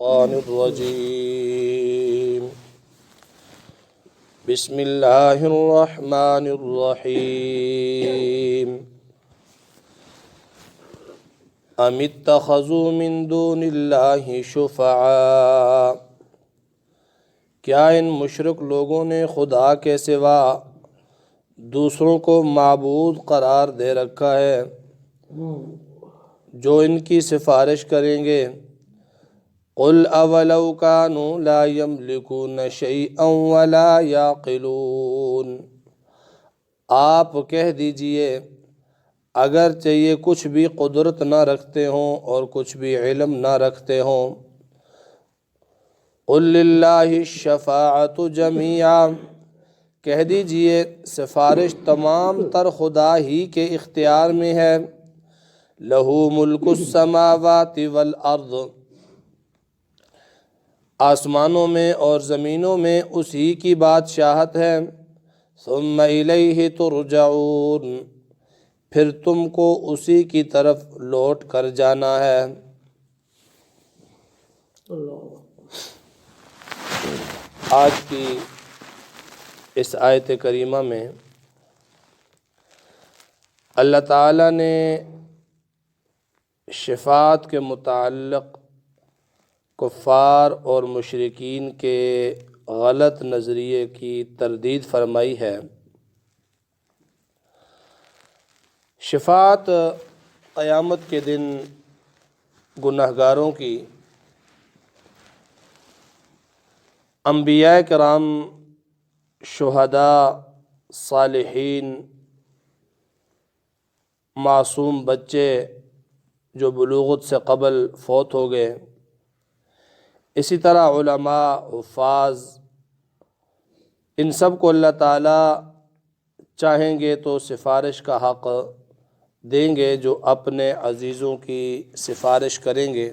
الشیطان الرجیم بسم اللہ الرحمن الرحیم ام اتخذوا من دون اللہ شفعاء، کیا ان مشرک لوگوں نے خدا کے سوا دوسروں کو معبود قرار دے رکھا ہے جو ان کی سفارش کریں گے؟ قل اولو کانوا لا یملکون شیئا ولا یعقلون، آپ کہہ دیجئے اگرچہ یہ کچھ بھی قدرت نہ رکھتے ہوں اور کچھ بھی علم نہ رکھتے ہوں۔ قل للہ الشفاعۃ جمیعا، کہہ دیجئے سفارش تمام تر خدا ہی کے اختیار میں ہے۔ لہ ملک السماوات والارض، آسمانوں میں اور زمینوں میں اسی کی بادشاہت ہے۔ ثم الیہ ترجعون، پھر تم کو اسی کی طرف لوٹ کر جانا ہے۔ آج کی اس آیت کریمہ میں اللہ تعالیٰ نے شفاعت کے متعلق کفار اور مشرکین کے غلط نظریے کی تردید فرمائی ہے۔ شفاعت قیامت کے دن گنہگاروں کی انبیاء کرام، شہداء، صالحین، معصوم بچے جو بلوغت سے قبل فوت ہو گئے، اسی طرح علماء، حفاظ، ان سب کو اللہ تعالیٰ چاہیں گے تو سفارش کا حق دیں گے۔ جو اپنے عزیزوں کی سفارش کریں گے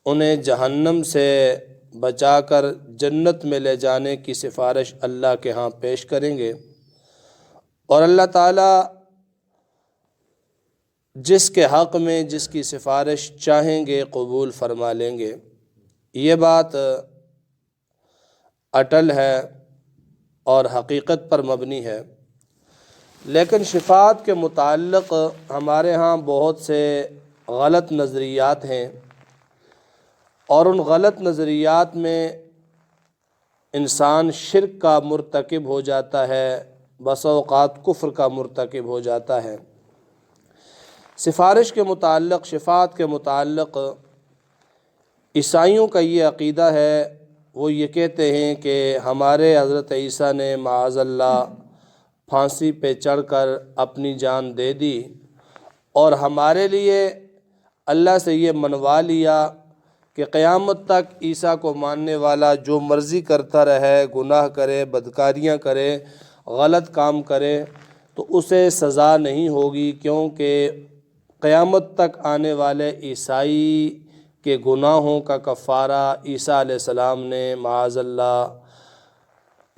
انہیں جہنم سے بچا کر جنت میں لے جانے کی سفارش اللہ کے ہاں پیش کریں گے، اور اللہ تعالیٰ جس کے حق میں جس کی سفارش چاہیں گے قبول فرما لیں گے۔ یہ بات اٹل ہے اور حقیقت پر مبنی ہے، لیکن شفاعت کے متعلق ہمارے ہاں بہت سے غلط نظریات ہیں، اور ان غلط نظریات میں انسان شرک کا مرتکب ہو جاتا ہے، بسا اوقات کفر کا مرتکب ہو جاتا ہے۔ سفارش کے متعلق، شفاعت کے متعلق عیسائیوں کا یہ عقیدہ ہے، وہ یہ کہتے ہیں کہ ہمارے حضرت عیسیٰ نے معاذ اللہ پھانسی پہ چڑھ کر اپنی جان دے دی، اور ہمارے لیے اللہ سے یہ منوا لیا کہ قیامت تک عیسیٰ کو ماننے والا جو مرضی کرتا رہے، گناہ کرے، بدکاریاں کرے، غلط کام کرے، تو اسے سزا نہیں ہوگی، کیونکہ قیامت تک آنے والے عیسائی کے گناہوں کا کفارہ عیسیٰ علیہ السلام نے معاذ اللہ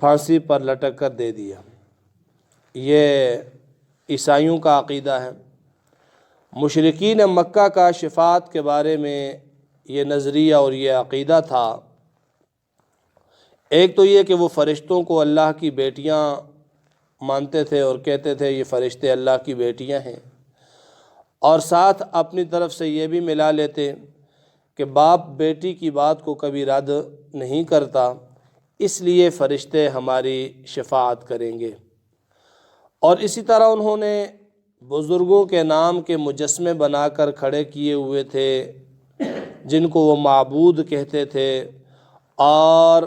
پھانسی پر لٹک کر دے دیا۔ یہ عیسائیوں کا عقیدہ ہے۔ مشرکین مکہ کا شفاعت کے بارے میں یہ نظریہ اور یہ عقیدہ تھا۔ ایک تو یہ کہ وہ فرشتوں کو اللہ کی بیٹیاں مانتے تھے اور کہتے تھے یہ فرشتے اللہ کی بیٹیاں ہیں، اور ساتھ اپنی طرف سے یہ بھی ملا لیتے کہ باپ بیٹی کی بات کو کبھی رد نہیں کرتا، اس لیے فرشتے ہماری شفاعت کریں گے۔ اور اسی طرح انہوں نے بزرگوں کے نام کے مجسمے بنا کر کھڑے کیے ہوئے تھے جن کو وہ معبود کہتے تھے، اور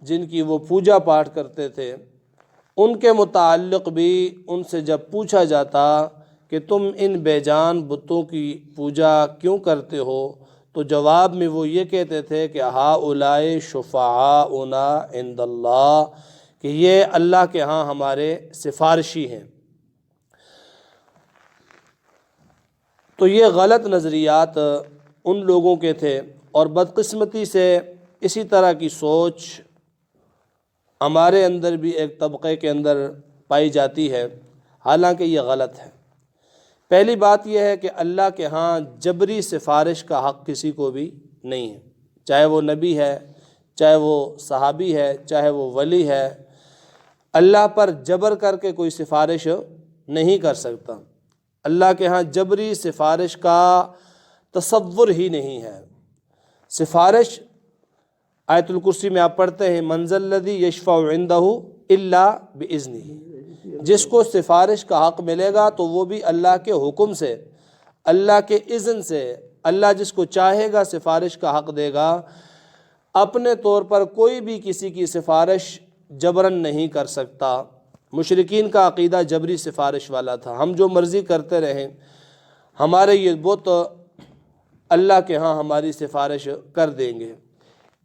جن کی وہ پوجا پاٹ کرتے تھے۔ ان کے متعلق بھی ان سے جب پوچھا جاتا کہ تم ان بے جان بتوں کی پوجا کیوں کرتے ہو، تو جواب میں وہ یہ کہتے تھے کہ ہؤلاء شفعاؤنا عند اللہ، کہ یہ اللہ کے ہاں ہمارے سفارشی ہیں۔ تو یہ غلط نظریات ان لوگوں کے تھے، اور بدقسمتی سے اسی طرح کی سوچ ہمارے اندر بھی ایک طبقے کے اندر پائی جاتی ہے، حالانکہ یہ غلط ہے۔ پہلی بات یہ ہے کہ اللہ کے ہاں جبری سفارش کا حق کسی کو بھی نہیں ہے، چاہے وہ نبی ہے، چاہے وہ صحابی ہے، چاہے وہ ولی ہے، اللہ پر جبر کر کے کوئی سفارش نہیں کر سکتا۔ اللہ کے ہاں جبری سفارش کا تصور ہی نہیں ہے۔ سفارش آیت الکرسی میں آپ پڑھتے ہیں من ذا الذی یشفع عندہ الا باذنہ، جس کو سفارش کا حق ملے گا تو وہ بھی اللہ کے حکم سے، اللہ کے اذن سے۔ اللہ جس کو چاہے گا سفارش کا حق دے گا۔ اپنے طور پر کوئی بھی کسی کی سفارش جبراً نہیں کر سکتا۔ مشرکین کا عقیدہ جبری سفارش والا تھا، ہم جو مرضی کرتے رہیں، ہمارے یہ بت اللہ کے ہاں ہماری سفارش کر دیں گے۔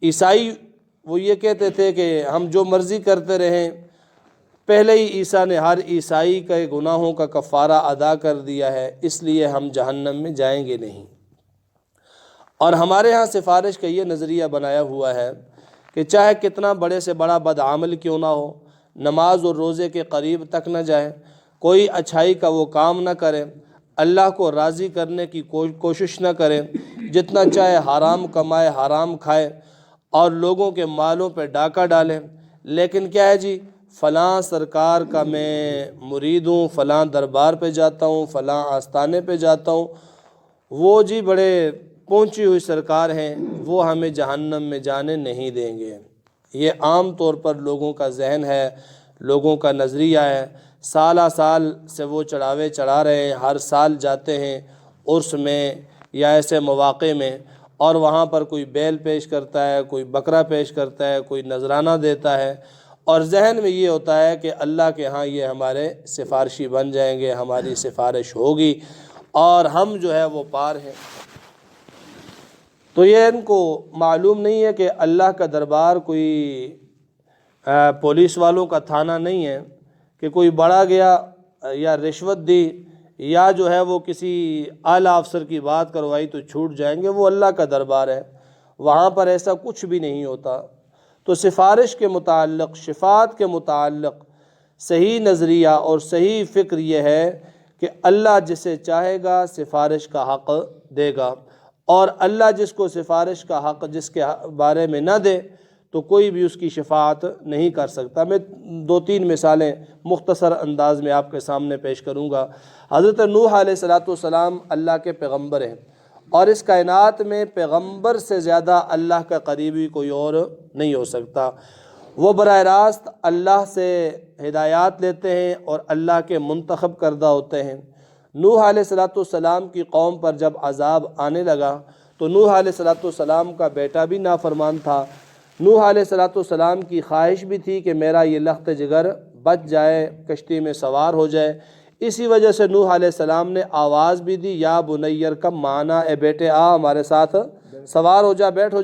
عیسائی وہ یہ کہتے تھے کہ ہم جو مرضی کرتے رہیں، پہلے ہی عیسیٰ نے ہر عیسائی کے گناہوں کا کفارہ ادا کر دیا ہے، اس لیے ہم جہنم میں جائیں گے نہیں۔ اور ہمارے ہاں سفارش کا یہ نظریہ بنایا ہوا ہے کہ چاہے کتنا بڑے سے بڑا بدعمل کیوں نہ ہو، نماز اور روزے کے قریب تک نہ جائے، کوئی اچھائی کا وہ کام نہ کرے، اللہ کو راضی کرنے کی کوشش نہ کرے، جتنا چاہے حرام کمائے، حرام کھائے اور لوگوں کے مالوں پہ ڈاکہ ڈالیں، لیکن کیا ہے جی، فلاں سرکار کا میں مرید ہوں، فلاں دربار پہ جاتا ہوں، فلاں آستانے پہ جاتا ہوں، وہ جی بڑے پہنچی ہوئی سرکار ہیں، وہ ہمیں جہنم میں جانے نہیں دیں گے۔ یہ عام طور پر لوگوں کا ذہن ہے، لوگوں کا نظریہ ہے۔ سالہ سال سے وہ چڑھاوے چڑھا رہے ہیں، ہر سال جاتے ہیں عرس میں یا ایسے مواقع میں، اور وہاں پر کوئی بیل پیش کرتا ہے، کوئی بکرا پیش کرتا ہے، کوئی نذرانہ دیتا ہے، اور ذہن میں یہ ہوتا ہے کہ اللہ کے ہاں یہ ہمارے سفارشی بن جائیں گے، ہماری سفارش ہوگی اور ہم جو ہے وہ پار ہیں۔ تو یہ ان کو معلوم نہیں ہے کہ اللہ کا دربار کوئی پولیس والوں کا تھانہ نہیں ہے کہ کوئی بڑا گیا یا رشوت دی یا جو ہے وہ کسی اعلیٰ افسر کی بات کروائی تو چھوٹ جائیں گے۔ وہ اللہ کا دربار ہے، وہاں پر ایسا کچھ بھی نہیں ہوتا۔ تو سفارش کے متعلق، شفاعت کے متعلق صحیح نظریہ اور صحیح فکر یہ ہے کہ اللہ جسے چاہے گا سفارش کا حق دے گا، اور اللہ جس کو سفارش کا حق جس کے بارے میں نہ دے تو کوئی بھی اس کی شفاعت نہیں کر سکتا۔ میں 2-3 مثالیں مختصر انداز میں آپ کے سامنے پیش کروں گا۔ حضرت نوح علیہ السلام اللہ کے پیغمبر ہیں، اور اس کائنات میں پیغمبر سے زیادہ اللہ کا قریبی کوئی اور نہیں ہو سکتا۔ وہ براہ راست اللہ سے ہدایات لیتے ہیں اور اللہ کے منتخب کردہ ہوتے ہیں۔ نوح علیہ السلام کی قوم پر جب عذاب آنے لگا تو نوح علیہ السلام کا بیٹا بھی نافرمان تھا۔ نوح علیہ السلام کی خواہش بھی تھی کہ میرا یہ لخت جگر بچ جائے، کشتی میں سوار ہو جائے۔ اسی وجہ سے نوح علیہ السلام نے آواز بھی دی، یا بنی ارکب معنا، اے بیٹے آ ہمارے ساتھ سوار ہو جا، بیٹھ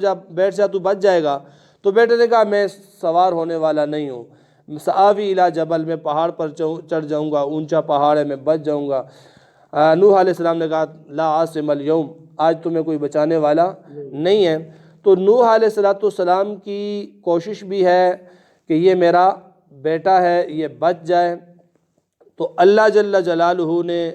جا تو بچ جائے گا۔ تو بیٹے نے کہا میں سوار ہونے والا نہیں ہوں، سآوی الی جبل، میں پہاڑ پر چڑھ جاؤں گا، اونچا پہاڑ ہے، میں بچ جاؤں گا۔ نوح علیہ السلام نے کہا لا عاصم اليوم، آج تمہیں کوئی بچانے والا نہیں ہے۔ تو نوح علیہ السلام کی کوشش بھی ہے کہ یہ میرا بیٹا ہے، یہ بچ جائے۔ تو اللہ جل جلالہ نے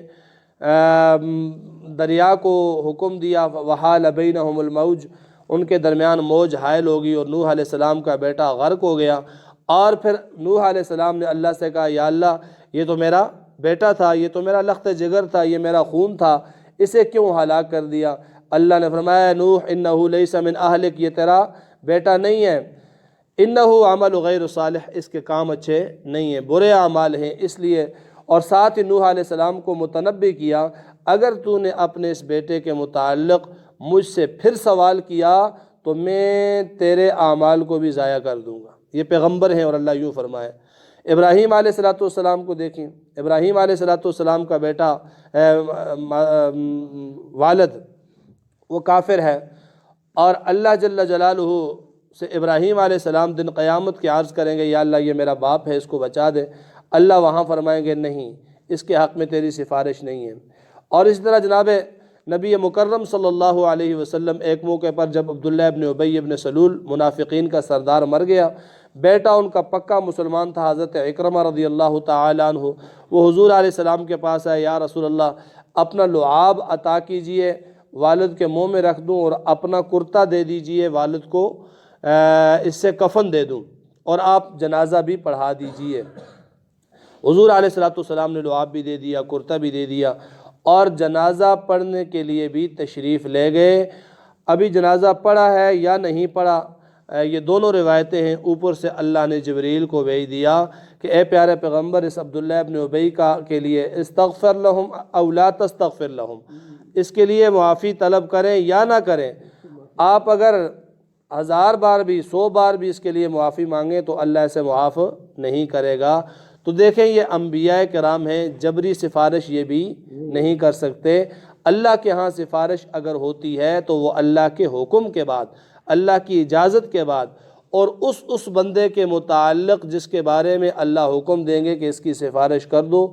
دریا کو حکم دیا، وحال بینہم الموج، ان کے درمیان موج حائل ہوگی اور نوح علیہ السلام کا بیٹا غرق ہو گیا۔ اور پھر نوح علیہ السلام نے اللہ سے کہا یا اللہ یہ تو میرا بیٹا تھا، یہ تو میرا لخت جگر تھا، یہ میرا خون تھا، اسے کیوں ہلاک کر دیا؟ اللہ نے فرمایا نوح انہ لیس من اہلک، یہ تیرا بیٹا نہیں ہے، انہ عمل غیر صالح، اس کے کام اچھے نہیں ہیں، برے اعمال ہیں، اس لیے۔ اور ساتھ ہی نوح علیہ السلام کو متنبہ کیا اگر تو نے اپنے اس بیٹے کے متعلق مجھ سے پھر سوال کیا تو میں تیرے اعمال کو بھی ضائع کر دوں گا۔ یہ پیغمبر ہیں اور اللہ یوں فرمائے۔ ابراہیم علیہ السلام کو دیکھیں، ابراہیم علیہ السلام کا بیٹا والد وہ کافر ہے، اور اللہ جل جلالہ سے ابراہیم علیہ السلام دن قیامت کی عرض کریں گے یا اللہ یہ میرا باپ ہے، اس کو بچا دے۔ اللہ وہاں فرمائیں گے نہیں، اس کے حق میں تیری سفارش نہیں ہے۔ اور اس طرح جناب نبی مکرم صلی اللہ علیہ وسلم ایک موقع پر جب عبداللہ ابن ابی ابن سلول منافقین کا سردار مر گیا، بیٹا ان کا پکا مسلمان تھا حضرت اکرمہ رضی اللہ تعالی عنہ، وہ حضور علیہ السلام کے پاس آئے، یا رسول اللہ اپنا لعاب عطا کیجئے، والد کے منہ میں رکھ دوں اور اپنا کرتا دے دیجئے والد کو، اس سے کفن دے دوں اور آپ جنازہ بھی پڑھا دیجئے۔ حضور علیہ الصلوۃ والسلام نے لعاب بھی دے دیا، کرتا بھی دے دیا، اور جنازہ پڑھنے کے لیے بھی تشریف لے گئے۔ ابھی جنازہ پڑھا ہے یا نہیں پڑھا، یہ دونوں روایتیں ہیں۔ اوپر سے اللہ نے جبریل کو بھیج دیا کہ اے پیارے پیغمبر، اس عبداللہ ابن ابی کے لیے استغفر لہم او لا تستغفر لہم، اس کے لیے معافی طلب کریں یا نہ کریں۔ آپ اگر 1000 بار بھی 100 بار بھی اس کے لیے معافی مانگیں تو اللہ اسے معاف نہیں کرے گا۔ تو دیکھیں یہ انبیاء کرام ہیں، جبری سفارش یہ بھی نہیں کر سکتے۔ اللہ کے ہاں سفارش اگر ہوتی ہے تو وہ اللہ کے حکم کے بعد، اللہ کی اجازت کے بعد، اور اس بندے کے متعلق جس کے بارے میں اللہ حکم دیں گے کہ اس کی سفارش کر دو،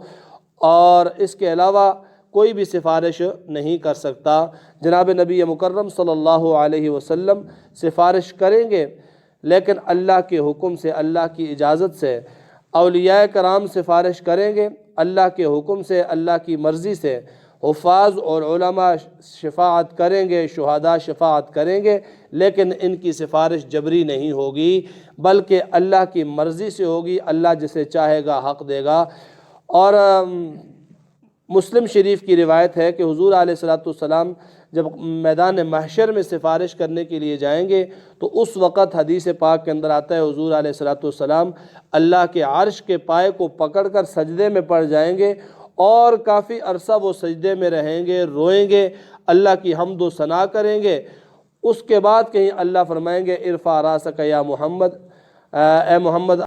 اور اس کے علاوہ کوئی بھی سفارش نہیں کر سکتا۔ جناب نبی مکرم صلی اللہ علیہ وسلم سفارش کریں گے، لیکن اللہ کے حکم سے، اللہ کی اجازت سے۔ اولیاء کرام سفارش کریں گے اللہ کے حکم سے، اللہ کی مرضی سے۔ حفاظ اور علماء شفاعت کریں گے، شہداء شفاعت کریں گے، لیکن ان کی سفارش جبری نہیں ہوگی، بلکہ اللہ کی مرضی سے ہوگی۔ اللہ جسے چاہے گا حق دے گا۔ اور مسلم شریف کی روایت ہے کہ حضور علیہ الصلوۃ والسلام جب میدان محشر میں سفارش کرنے کے لیے جائیں گے تو اس وقت حدیث پاک کے اندر آتا ہے حضور علیہ الصلوۃ والسلام اللہ کے عرش کے پائے کو پکڑ کر سجدے میں پڑ جائیں گے، اور کافی عرصہ وہ سجدے میں رہیں گے، روئیں گے، اللہ کی حمد و ثنا کریں گے۔ اس کے بعد کہیں اللہ فرمائیں گے ارفع راسک یا محمد، اے محمد